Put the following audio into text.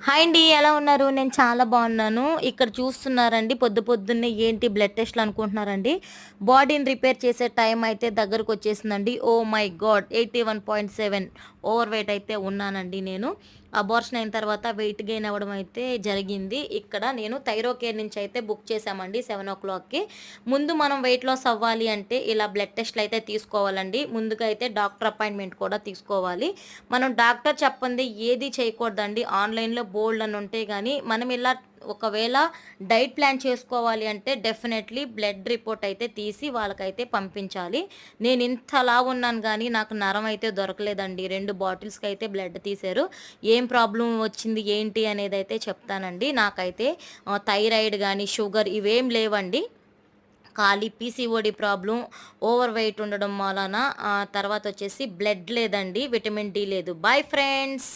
Hi అండి. ఎలా ఉన్నారు? నేను చాలా బాగున్నాను. ఇక్కడ చూస్తున్నారండి పొద్దున్నే ఏంటి బ్లడ్ టెస్ట్‌లు అనుకుంటున్నారండి. బాడీని రిపేర్ చేసే టైం అయితే దగ్గరకొచ్చేసిందండి. Oh my god! 81.7 over weight అయితే ఉన్నానండి నేను. అబార్షన్ అయిన తర్వాత వెయిట్ గెయిన్ అవ్వడం అయితే జరిగింది. ఇక్కడ నేను థైరో కేర్ నుంచి అయితే బుక్ చేశామండి 7:00కి. ముందు మనం వెయిట్ లాస్ అవ్వాలి అంటే ఇలా బ్లడ్ టెస్ట్‌లు అయితే తీసుకోవాలండి. ముందుగా అయితే డాక్టర్ అపాయింట్‌మెంట్ కూడా తీసుకోవాలి. మనం డాక్టర్ చెప్పింది ఏది చేయకూడదండి. ఆన్‌లైన్‌లో బోలెడన్ని ఉంటాయి గానీ, మనం ఇలా ఒకవేళ డైట్ ప్లాన్ చేసుకోవాలి అంటే డెఫినెట్‌లీ బ్లడ్ రిపోర్ట్ అయితే తీసి వాళ్ళకైతే పంపించాలి. నేను ఇంత లావున్నాను గానీ, నాకు నరం అయితే దొరకలేదండి. 2 బాటిల్స్‌కైతే బ్లడ్ తీశారు. ఏం ప్రాబ్లమ్ వచ్చింది ఏంటి అనేదైతే చెప్తానండి. నాకైతే థైరాయిడ్ గానీ, షుగర్ ఇవేం లేవండి. ఖాళీ పీసీఓడీ ప్రాబ్లమ్, ఓవర్ వెయిట్ ఉండడం వలన తర్వాతొచ్చేసి బ్లడ్ లేదండి. విటమిన్ డి లేదు. Bye friends.